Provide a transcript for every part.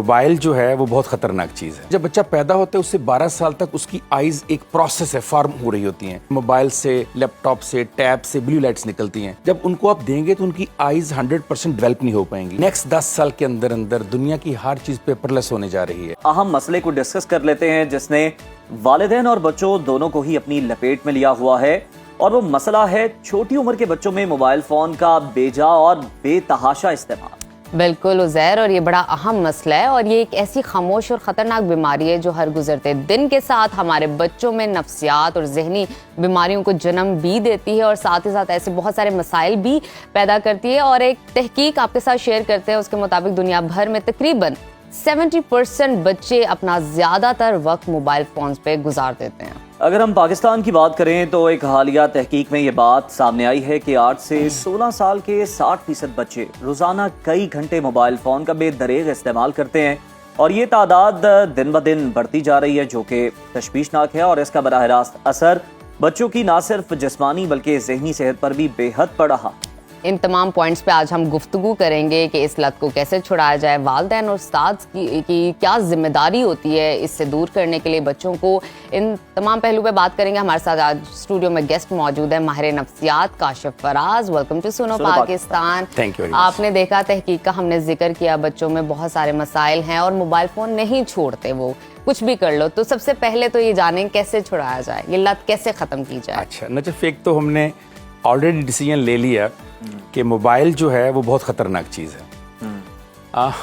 Mobile جو ہے وہ بہت خطرناک چیز ہے. جب بچہ پیدا ہوتا ہے اس سے 12 سال تک اس کی آئیز ایک پروسیس ہے, فارم ہو رہی ہوتی ہیں. موبائل سے, لیپ ٹاپ سے, ٹیب سے بلیو لائٹس نکلتی ہیں. جب ان کو آپ دیں گے تو ان کی آئیز 100% ڈیولپ نہیں ہو پائیں گی. نیکسٹ 10 سال کے اندر اندر دنیا کی ہر چیز پیپر لیس ہونے جا رہی ہے. اہم مسئلے کو ڈسکس کر لیتے ہیں جس نے والدین اور بچوں دونوں کو ہی اپنی لپیٹ میں لیا ہوا ہے, اور وہ مسئلہ ہے چھوٹی عمر کے بچوں میں موبائل فون کا بے جا اور بے تحاشا استعمال. بالکل عزیر, اور یہ بڑا اہم مسئلہ ہے, اور یہ ایک ایسی خاموش اور خطرناک بیماری ہے جو ہر گزرتے دن کے ساتھ ہمارے بچوں میں نفسیات اور ذہنی بیماریوں کو جنم بھی دیتی ہے, اور ساتھ ہی ساتھ ایسے بہت سارے مسائل بھی پیدا کرتی ہے. اور ایک تحقیق آپ کے ساتھ شیئر کرتے ہیں, اس کے مطابق دنیا بھر میں تقریباً 70% بچے اپنا زیادہ تر وقت موبائل فونز پہ گزار دیتے ہیں. اگر ہم پاکستان کی بات کریں تو ایک حالیہ تحقیق میں یہ بات سامنے آئی ہے کہ 8 سے 16 سال کے 60% بچے روزانہ کئی گھنٹے موبائل فون کا بے دریغ استعمال کرتے ہیں, اور یہ تعداد دن بدن بڑھتی جا رہی ہے جو کہ تشویشناک ہے, اور اس کا براہ راست اثر بچوں کی نہ صرف جسمانی بلکہ ذہنی صحت پر بھی بے حد پڑ رہا. ان تمام پوائنٹس پہ آج ہم گفتگو کریں گے کہ اس لت کو کیسے چھڑایا جائے, والدین اور استاد کی کیا ذمہ داری ہوتی ہے اس سے دور کرنے کے لیے بچوں کو. ان تمام پہلو پہ بات کریں گے. ہمارے ساتھ آج اسٹوڈیو میں گیسٹ موجود ہے ماہر نفسیات کاشف فراز. ویلکم ٹو سنو پاکستان. آپ نے دیکھا تحقیق کا ہم نے ذکر کیا, بچوں میں بہت سارے مسائل ہیں اور موبائل فون نہیں چھوڑتے, وہ کچھ بھی کر لو. تو سب سے پہلے تو یہ جانیں کیسے چھڑایا جائے, یہ لت کیسے ختم کی جائے. اچھا نجف, ایک تو ہم نے آلریڈی ڈیسیجن لے لیا کہ موبائل جو ہے وہ بہت خطرناک چیز ہے.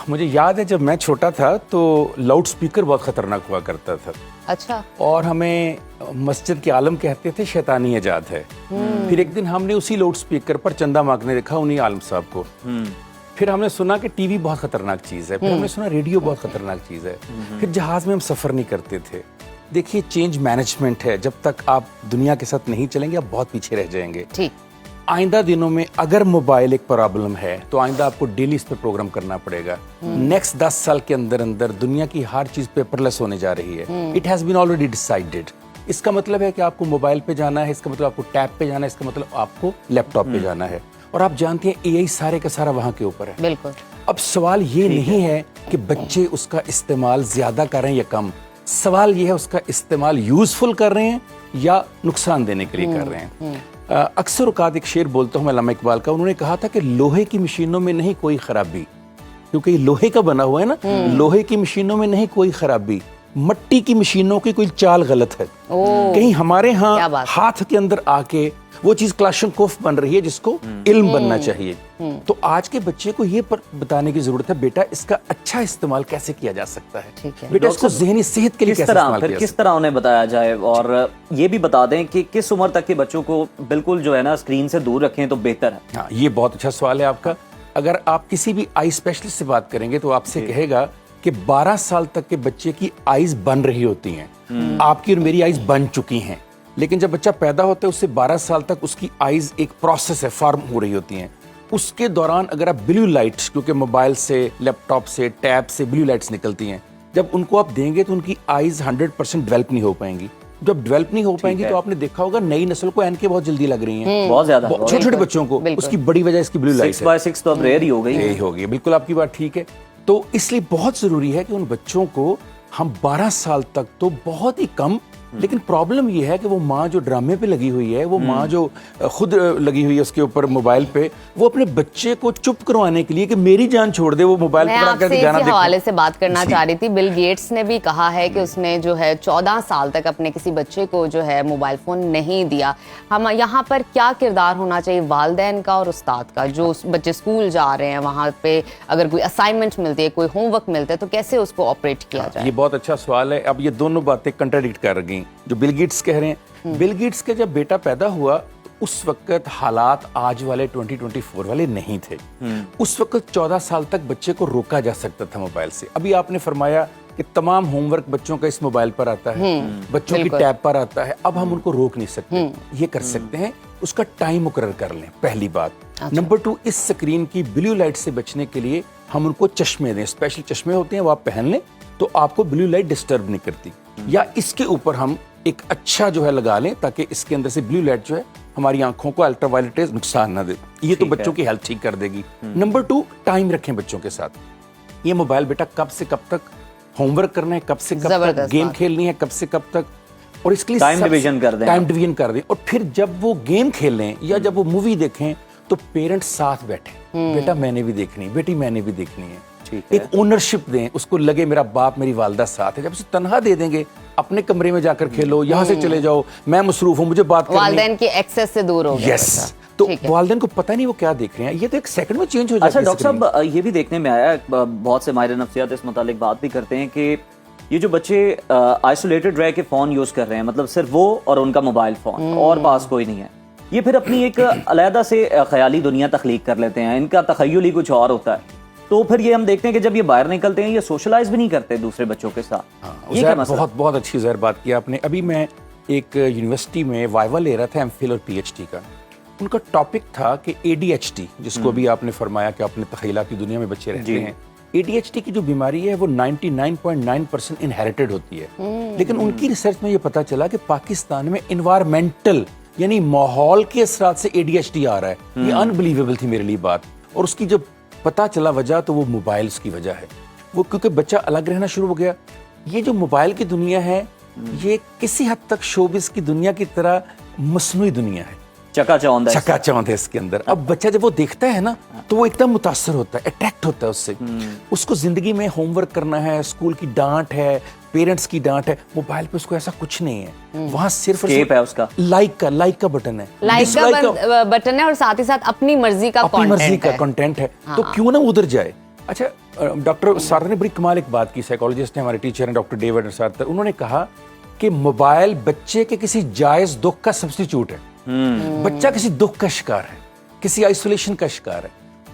مجھے یاد ہے جب میں چھوٹا تھا تو لاؤڈ سپیکر بہت خطرناک ہوا کرتا تھا. اچھا. اور ہمیں مسجد کے عالم کہتے تھے شیطانی ایجاد ہے. پھر ایک دن ہم نے اسی لاؤڈ سپیکر پر چندہ مانگنے دیکھا انہی عالم صاحب کو. پھر ہم نے سنا کہ ٹی وی بہت خطرناک چیز ہے. پھر ہم نے سنا ریڈیو بہت خطرناک چیز ہے. پھر جہاز میں ہم سفر نہیں کرتے تھے. دیکھیے چینج مینجمنٹ ہے, جب تک آپ دنیا کے ساتھ نہیں چلیں گے آپ بہت پیچھے رہ جائیں گے. ٹھیک. آئندہ دنوں میں اگر موبائل ایک پرابلم ہے تو آئندہ آپ کو ڈیلی اس پہ پروگرام کرنا پڑے گا. نیکسٹ 10 سال کے اندر اندر دنیا کی ہر چیز پیپر لیس ہونے جا رہی ہے. It has been already decided. اس کا مطلب ہے کہ آپ کو موبائل پہ جانا ہے, اس کا مطلب آپ کو ٹیب پہ جانا ہے, اس کا مطلب آپ کو لیپ ٹاپ پہ جانا ہے. اور آپ جانتے ہیں اے آئی سارے کا سارا وہاں کے اوپر ہے. بالکل. اب سوال یہ نہیں ہے کہ بچے اس کا استعمال زیادہ کر رہے ہیں یا کم, سوال یہ ہے اس کا استعمال یوزفل کر رہے ہیں یا نقصان دینے کے لیے کر رہے ہیں. اکثر اوقات ایک شعر بولتا ہوں میں علامہ اقبال کا, انہوں نے کہا تھا کہ لوہے کی مشینوں میں نہیں کوئی خرابی, کیونکہ یہ لوہے کا بنا ہوا ہے نا, لوہے کی مشینوں میں نہیں کوئی خرابی, مٹی کی مشینوں کی کوئی چال غلط ہے. کہیں ہمارے ہاں ہاتھ کے اندر آ کے وہ چیز کلاشنکوف بن رہی ہے جس کو علم بننا چاہیے. تو آج کے بچے کو یہ بتانے کی ضرورت ہے بیٹا اس کا اچھا استعمال کیسے کیا جا سکتا ہے, بیٹا اس کو ذہنی صحت کے لیے کیسے استعمال کیا. کس طرح انہیں بتایا جائے, اور یہ بھی بتا دیں کہ کس عمر تک کے بچوں کو بالکل جو ہے نا اسکرین سے دور رکھیں تو بہتر ہے. ہاں یہ بہت اچھا سوال ہے آپ کا. اگر آپ کسی بھی آئی اسپیشلسٹ سے بات کریں گے تو آپ سے کہے گا کہ 12 سال تک کے بچے کی آئیز بن رہی ہوتی ہیں. آپ کی اور میری آئیز بن چکی ہیں, لیکن جب بچہ پیدا ہوتا ہے اس سے 12 سال تک اس کی آئیز ایک پروسیس ہے, فارم ہو رہی ہوتی ہیں. اس کے دوران اگر آپ بلیو لائٹس, کیونکہ موبائل سے, لیپ ٹاپ سے, ٹیب سے بلیو لائٹس نکلتی ہیں, جب ان کو آپ دیں گے تو ان کی آئیز 100% ڈیولپ نہیں ہو پائیں گی. جب ڈیولپ نہیں ہو پائیں گی تو آپ نے دیکھا ہوگا نئی نسل کو اینکیں بہت جلدی لگ رہی ہیں, بہت زیادہ چھوٹے چھوٹے بچوں کو. اس کی بڑی وجہ اس کی بلیو لائٹ 6x6 تو اب ریئر ہی ہو گئی. بالکل آپ کی بات ٹھیک ہے. تو اس لیے بہت ضروری ہے کہ ان بچوں کو ہم 12 سال تک تو بہت ہی کم, لیکن پرابلم یہ ہے کہ وہ ماں جو ڈرامے پہ لگی ہوئی ہے, وہ ماں جو خود لگی ہوئی ہے اس کے اوپر موبائل پہ, وہ اپنے بچے کو چپ کروانے کے لیے کہ میری جان چھوڑ دے, وہ موبائل پر آ کر کے گانا دیکھو. میں آپ سے اسی حوالے سے بات کرنا چاہ رہی تھی. بل گیٹس نے بھی کہا ہے کہ اس نے جو ہے 14 سال تک اپنے کسی بچے کو جو ہے موبائل فون نہیں دیا. ہم یہاں پر کیا کردار ہونا چاہیے والدین کا اور استاد کا, جو بچے اسکول جا رہے ہیں وہاں پہ اگر کوئی اسائنمنٹ ملتی ہے, کوئی ہوم ورک ملتا ہے, تو کیسے اس کو آپریٹ کیا جائے. یہ بہت اچھا سوال ہے. اب یہ دونوں باتیں کنٹراڈکٹ کر رہی ہیں جو بل گیٹس کہہ رہے ہیں. بل گیٹس کے جب بیٹا پیدا ہوا تو اس وقت حالات آج والے 2024 والے نہیں تھے. اس وقت 14 سال تک بچے کو روکا جا سکتا تھا موبائل سے. ابھی آپ نے فرمایا کہ تمام ہوم ورک بچوں کا اس موبائل پر آتا ہے, بچوں کی ٹیب پر آتا ہے. اب ہم ان کو روک نہیں سکتے. یہ کر سکتے ہیں اس کا ٹائم مقرر کر لیں, پہلی بات. نمبر 2, اس سکرین کی بلیو لائٹ سے بچنے کے لیے ہم ان کو چشمے دیں. اسپیشل چشمے ہوتے ہیں, وہ آپ پہن لیں تو آپ کو بلیو لائٹ ڈسٹرب نہیں کرتی. یا اس کے اوپر ہم ایک اچھا جو ہے لگا لیں تاکہ اس کے اندر سے بلیو لائٹ جو ہے ہماری آنکھوں کو الٹرا وائلٹ ریز نقصان نہ دے. یہ تو بچوں کی ہیلتھ ٹھیک کر دے گی. نمبر 2, ٹائم رکھیں بچوں کے ساتھ. ये मोबाइल बेटा कब से कब तक होमवर्क करना है, कब से कब तक जबरदस्त गेम बात। खेलनी है, कब से कब तक, और इसके लिए टाइम डिवीजन कर दें। टाइम डिवीजन कर दें। और फिर जब वो गेम खेलें या जब वो मूवी देखें तो पेरेंट्स साथ बैठे, बेटा मैंने भी देखनी, बेटी मैंने भी देखनी है, ठीक है। एक ओनरशिप दें, उसको लगे मेरा बाप मेरी वालदा साथ है। जब उसे तनहा दे देंगे, अपने कमरे में जाकर खेलो, यहाँ से चले जाओ, मैं मसरूफ हूँ, मुझे बात करनी है। वालिदैन की एक्सेस से दूर हो गया यस, बच्चा। तो ठीक है। वालिदैन को पता नहीं वो क्या देख रहे हैं, ये तो एक सेकंड में चेंज हो जाता अच्छा है। डॉक्टर साहब, ये भी देखने में आया, बहुत से माहिर नफ्सियात इस मुतालिक बात भी करते हैं कि ये जो बच्चे आइसोलेटेड रह के फोन यूज कर रहे हैं, मतलब सिर्फ वो और उनका मोबाइल फोन, और पास कोई नहीं है, ये फिर अपनी एक अलहदा से ख्याली दुनिया तख्लीक कर लेते हैं, इनका तखय्युल ही कुछ और होता है। तो फिर ये हम देखते हैं कि जब ये बाहर निकलते हैं ये सोशलाइज भी नहीं करते दूसरे बच्चों के साथ। ये क्या मसला? बहुत बहुत अच्छी ज़ाहिर बात की आपने। अभी मैं एक यूनिवर्सिटी में वाइवा ले रहा था एमफिल और पीएचडी का। उनका टॉपिक था कि एडीएचडी, जिसको भी आपने फरमाया कि अपने तखयलात की दुनिया में बच्चे रहते हैं, एडीएचडी की जो बीमारी है वो 99.9% इनहेरिटेड होती है। लेकिन उनकी रिसर्च में ये पता चला कि पाकिस्तान में इन्वायरमेंटल यानी माहौल के असरात से एडीएचडी आ रहा है। ये अनबिलीवेबल थी मेरे लिए बात, और उसकी जब पता चला वजह तो वो मोबाइल्स की वजह है। वो क्योंकि बच्चा अलग रहना शुरू हो गया। ये जो मोबाइल की दुनिया है ये किसी हद तक शोबिस की दुनिया की तरह मसनूई दुनिया है, चकाचौंध है। चकाचौंध है इसके अंदर। अब बच्चा जब वो देखता है ना तो वो एकदम मुतासर होता है, अट्रैक्ट होता है उससे। उसको जिंदगी में होमवर्क करना है, स्कूल की डांट है, पेरेंट्स की डांट है, मोबाइल पे उसको ऐसा कुछ नहीं है। वहां सिर्फ और Escape है उसका। लाइक का बटन है, लाइक dislike का बटन है, और साथ ही साथ अपनी मर्जी का अपनी मर्जी कंटेंट का है। कंटेंट है। तो क्यों ना उधर जाए। अच्छा, डॉक्टर सारदा ने बड़ी कमाल एक बात की, साइकोलॉजिस्ट हैं, हमारे टीचर हैं डॉक्टर डेविड सारदा। उन्होंने कहा कि मोबाइल बच्चे के किसी जायज दुख का सब्स्टिट्यूट है। बच्चा किसी दुख का शिकार है, किसी आइसोलेशन का शिकार है,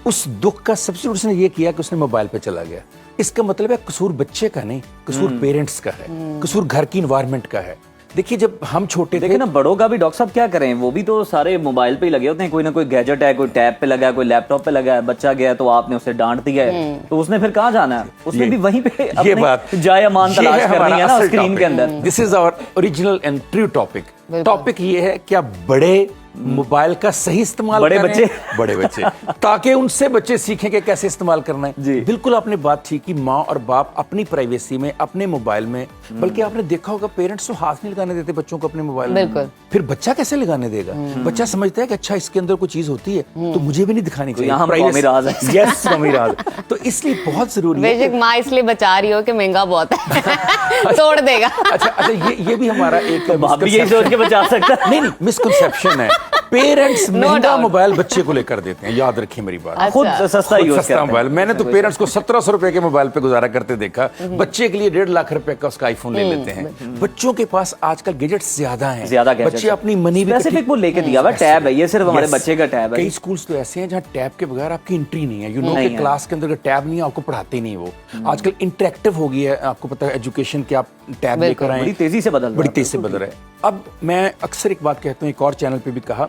उस दुख का सब्स्टिट्यूट उसने ये किया कि उसने मोबाइल पे चला गया। इसका मतलब है कसूर बच्चे का नहीं, कसूर पेरेंट्स का है, कसूर घर की इन्वायरमेंट का है। देखिए जब हम छोटे थे, देखिए ना, बड़ों का भी डॉक्टर साहब क्या करें, वो भी तो सारे मोबाइल पे ही लगे होते हैं। कोई ना कोई गैजेट है, कोई टैब पे लगा है, कोई लैपटॉप पे लगा है। बच्चा गया तो आपने उसे डांट दिया है, तो उसने फिर कहाँ जाना है? उसने भी वहीं पे ये बात अपनी जाए अमान तलाश करनी है ना स्क्रीन के अंदर। This is our original and true topic. Topic ये है क्या बड़े मोबाइल का सही इस्तेमाल बड़े करें, बच्चे। बड़े बच्चे, ताकि उनसे बच्चे सीखें कि कैसे इस्तेमाल करना है। जी। बिल्कुल आपने बात ठीक की, माँ और बाप अपनी प्राइवेसी में, अपने मोबाइल में, बल्कि आपने देखा होगा पेरेंट्स तो हाथ नहीं लगाने देते बच्चों को अपने मोबाइल में। बिल्कुल। फिर बच्चा कैसे लगाने देगा? बच्चा समझता है कि अच्छा इसके अंदर कोई चीज होती है तो मुझे भी नहीं दिखानी चाहिए। यहाँ कौमी राज है। यस, कौमी राज। तो इसलिए बहुत जरूरी है। बेशक माँ इसलिए बचा रही हो कि महंगा बहुत है, तोड़ देगा। अच्छा, ये भी हमारा एक बाप भी यही सोच के बचा सकता है। नहीं, मिसकंसेप्शन है। पेरेंट्स महंगा doubt. मोबाइल बच्चे को लेकर देते हैं, याद रखिए मेरी बात। खुद सस्ता यूज करते हैं। मोबाइल, मैंने तो पेरेंट्स को 1700 रुपए के मोबाइल पे गुजारा करते देखा। बच्चे के लिए 1.5 लाख रुपए का उसका आईफोन ले लेते हैं। बच्चों के पास आजकल गैजेट्स ज्यादा हैं, ज्यादा gadgets बच्चे हैं। अपनी मनी भी स्पेसिफिक वो लेके दिया हुआ टैब है, ये सिर्फ हमारे बच्चे का टैब है। कई स्कूल्स तो ऐसे हैं जहाँ टैब के बगैर आपकी एंट्री नहीं है। यू नो नहीं कि है। क्लास के अंदर टैब नहीं है, आपको पढ़ाते नहीं वो। आजकल इंटरेक्टिव हो गई है, आपको पता है एजुकेशन के, आप टैब लेकर आए, बड़ी तेजी से बदल रहा है। बड़ी तेजी से बदल रहा है। अब मैं अक्सर एक बात कहता हूँ, एक और चैनल पे भी कहा,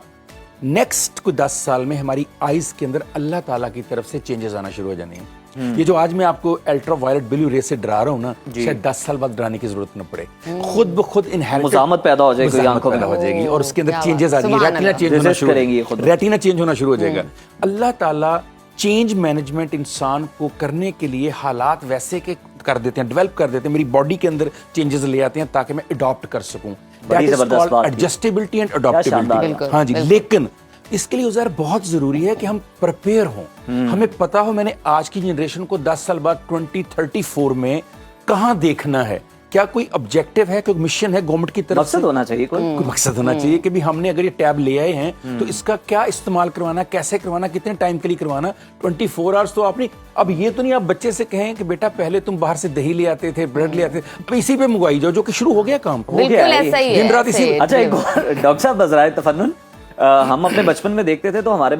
नेक्स्ट को 10 साल में हमारी आईज के अंदर अल्लाह ताला की तरफ से चेंजेस आना शुरू हो जाने हैं। ये जो आज मैं आपको अल्ट्रा वायलेट ब्लू रे से डरा रहा हूँ ना, शायद 10 साल बाद डराने की जरूरत न पड़े। खुद ब खुद इनहेरिटेड मुजामत पैदा हो जाएगी आंखों में, हो जाएगी, और उसके अंदर क्या चेंजेस आ बात, जाएंगे, सुभान रेटिना अल्लाह। चेंज होना Resist शुरू करेंगी ये खुद। रेटिना चेंज होना शुरू हो जाएगा। अल्लाह ताला चेंज मैनेजमेंट इंसान को करने के लिए हालात वैसे के कर देते हैं, डेवलप कर देते हैं, मेरी बॉडी के अंदर चेंजेस ले आते हैं ताकि मैं अडॉप्ट कर सकूं। बड़ी जबरदस्त बात की। एडजस्टेबिलिटी एंड शानदार अडॉप्टेबिलिटी। बात। हाँ जी, बिल्कुल। लेकिन इसके लिए उज़र बहुत जरूरी है कि हम प्रिपेयर हों, हमें पता हो मैंने आज की जनरेशन को 10 साल बाद 2034 में कहाँ देखना है, क्या कोई ऑब्जेक्टिव है, कोई मिशन है गवर्नमेंट की तरफ से, मकसद होना चाहिए कोई। कोई मकसद होना चाहिए कि भी हमने अगर ये टैब ले आए हैं तो इसका क्या इस्तेमाल करवाना, कैसे करवाना, कितने टाइम के लिए करवाना। 24 आवर्स तो आपने, अब ये तो नहीं आप बच्चे से कहें कि बेटा पहले तुम बाहर से दही ले आते थे, ब्रेड ले आते थे, अब इसी पे मंगवाई जाओ, जो कि शुरू हो गया काम। बिल्कुल ऐसा ही है, दिन रात ऐसे इसी- ही। अच्छा, एक और डॉक्टर साहब बजराए तफन्नुन, हम अपने बचपन में देखते थे तो हमारे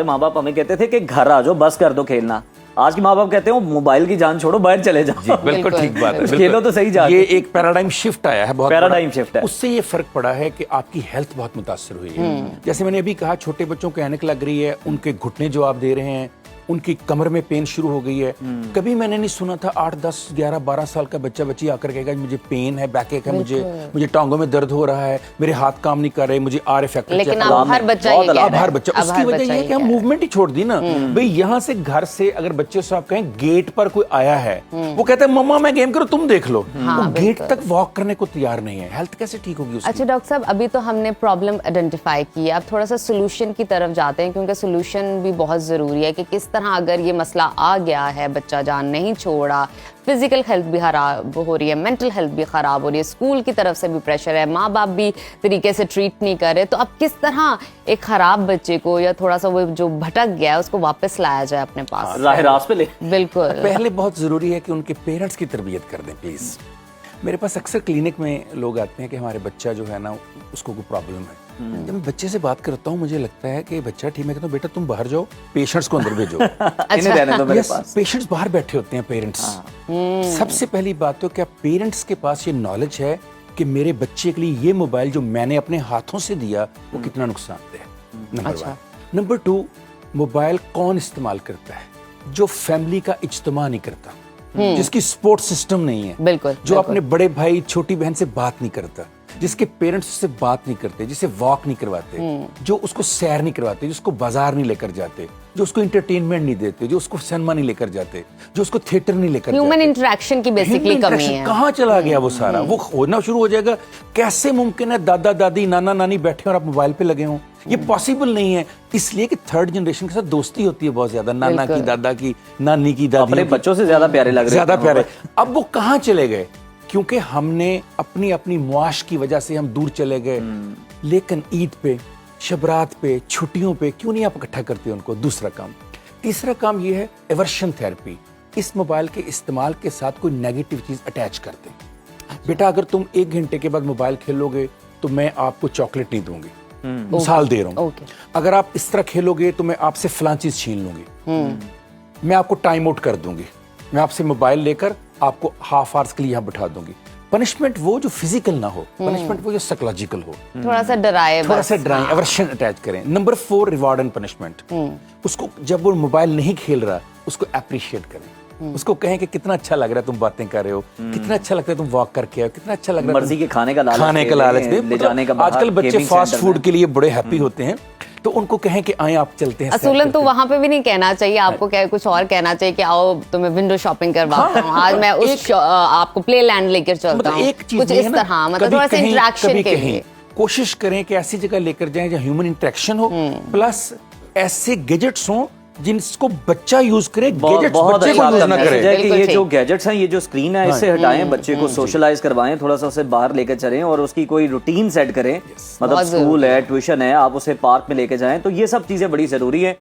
माँ बाप हमें कहते थे कि घर आ जाओ, बस कर दो खेलना। आज के माँ बाप कहते हैं मोबाइल की जान छोड़ो, बाहर चले जाओ। जी, बिल्कुल ठीक बात है। बिल्कुल। खेलो तो सही जाके। ये एक पैराडाइम शिफ्ट आया है, बहुत पैराडाइम बड़ा। शिफ्ट है। उससे ये फर्क पड़ा है कि आपकी हेल्थ बहुत मुतासर हुई है। जैसे मैंने अभी कहा, छोटे बच्चों को ऐनक लग रही है, उनके घुटने जो आप दे रहे हैं, उनकी कमर में पेन शुरू हो गई है। कभी मैंने नहीं सुना था 8, 10, 11, 12 साल का बच्चा बच्ची आकर कहेगा मुझे पेन है, बैक एक है, मुझे टांगों में दर्द हो रहा है, मेरे हाथ काम नहीं कर रहे, मुझे RF फैक्टर। लेकिन अब हर बच्चा ये कह रहा है। हर बच्चा, उसकी वजह ये है कि हम मूवमेंट ही छोड़ दी ना भाई। यहाँ से घर से अगर बच्चे से आप कहें गेट पर कोई आया है, वो कहता है मम्मा मैं गेम करूं तुम देख लो, वो गेट तक वॉक करने को तैयार नहीं है। हेल्थ कैसे ठीक होगी उसकी? अच्छा डॉक्टर साहब, अभी तो हमने प्रॉब्लम आइडेंटिफाई की है, अब थोड़ा सा सोल्यूशन की तरफ जाते हैं, क्योंकि सोल्यूशन भी बहुत ज़रूरी है कि किस तरह अगर ये मसला आ गया है, बच्चा जान नहीं छोड़ा, फिजिकल हेल्थ भी खराब हो रही है, मेंटल हेल्थ भी खराब हो रही है, स्कूल की तरफ से भी प्रेशर है, माँ बाप भी तरीके से ट्रीट नहीं कर रहे, तो अब किस तरह एक खराब बच्चे को या थोड़ा सा वो जो भटक गया है उसको वापस लाया जाए अपने पास? राह रास्त पे ले। बिल्कुल। पहले बहुत जरूरी है कि उनके पेरेंट्स की तरबियत कर दें प्लीज। मेरे पास अक्सर क्लिनिक में लोग आते हैं कि हमारे बच्चा जो है ना उसको कोई प्रॉब्लम है। जब मैं बच्चे से बात करता हूँ मुझे लगता है कि बच्चा ठीक है, कहता हूँ बेटा तुम बाहर जाओ, पेशेंट्स को अंदर भेजो। इन्हें रहने दो मेरे पास। पेशेंट्स बाहर बैठे होते हैं, पेरेंट्स। सबसे पहली बात तो क्या पेरेंट्स के पास ये नॉलेज है कि मेरे बच्चे के लिए ये मोबाइल जो मैंने अपने हाथों से दिया वो कितना नुकसानदेह है? नंबर 1। नंबर 2, मोबाइल कौन इस्तेमाल करता है? जो फैमिली का इज्तिमा नहीं करता, जिसकी सपोर्ट सिस्टम नहीं है, बिल्कुल, जो अपने बड़े भाई छोटी बहन से बात नहीं करता, जिसके पेरेंट्स उससे बात नहीं करते, जिसे वॉक नहीं करवाते, जो उसको सैर नहीं करवाते, जिसको बाजार नहीं लेकर जाते, जो उसको इंटरटेनमेंट नहीं देते, जो उसको सिनेमा नहीं लेकर जाते, जो उसको थिएटर नहीं लेकर जाते। ह्यूमन इंटरेक्शन की बेसिकली कमी है। कहाँ चला गया वो सारा? वो होना शुरू हो जाएगा। कैसे मुमकिन है दादा दादी नाना नानी बैठे और आप मोबाइल पे लगे हों? ये पॉसिबल नहीं है, इसलिए कि थर्ड जनरेशन के साथ दोस्ती होती है बहुत ज्यादा, नाना की, दादा की, नानी की, दादी अपने बच्चों से ज्यादा प्यारे लग रहे हैं, ज्यादा प्यारे। अब वो कहाँ चले गए? क्योंकि हमने अपनी अपनी मुआश की वजह से हम दूर चले गए। लेकिन ईद पे, शबरात पे, छुट्टियों पे क्यों नहीं आप इकट्ठा करते उनको? दूसरा काम। तीसरा काम ये है एवर्शन थेरेपी। इस मोबाइल के इस्तेमाल के साथ कोई नेगेटिव चीज अटैच कर दें। बेटा अगर तुम 1 घंटे के बाद मोबाइल खेलोगे तो मैं आपको चॉकलेट नहीं दूंगी, मिसाल दे रहा हूँ। अगर आप इस तरह खेलोगे तो मैं आपसे फलां चीज छीन लूंगी, मैं आपको टाइम आउट कर दूंगी, मैं आपसे मोबाइल लेकर आपको हाफ आवर्स के लिए यहाँ बिठा दूंगी। पनिशमेंट वो जो फिजिकल ना हो, पनिशमेंट वो जो साइकोलॉजिकल हो, थोड़ा सा डराए, थोड़ा सा डराएं, एवर्शन अटैच करें। Number 4, reward and punishment. उसको जब वो मोबाइल नहीं खेल रहा उसको अप्रिशिएट करें, उसको कहें कि कितना अच्छा लग रहा है तुम बातें कर रहे हो, कितना अच्छा लगता है तुम वॉक करके आओ, कितना अच्छा लग रहा है मर्जी के खाने का लालच दे, ले जाने का। आजकल बच्चे फास्ट फूड के लिए बड़े हैप्पी होते हैं, तो उनको कहें कि आए आप चलते हैं। असूलन तो वहां पे भी नहीं कहना चाहिए, आपको क्या कुछ और कहना चाहिए कि आओ तुम्हें विंडो शॉपिंग करवाता हूँ, आज मैं उस आपको प्ले लैंड लेकर चलता हूँ, कुछ इस तरह, मतलब थोड़ा सा इंटरेक्शन के लिए कोशिश करें कि ऐसी जगह लेकर जाएं जहाँ ह्यूमन इंटरेक्शन हो, प्लस ऐसे गैजेट्स हों जिनको बच्चा यूज करे, गैजेट्स बच्चे को यूज ना करे। कि ये जो गैजेट्स हैं, ये जो स्क्रीन है, इससे हटाएं, बच्चे को सोशलाइज करवाएं, थोड़ा सा उसे बाहर लेकर चलें और उसकी कोई रूटीन सेट करें। मतलब स्कूल है, ट्यूशन है, आप उसे पार्क में लेके जाएं, तो ये सब चीजें बड़ी जरूरी है।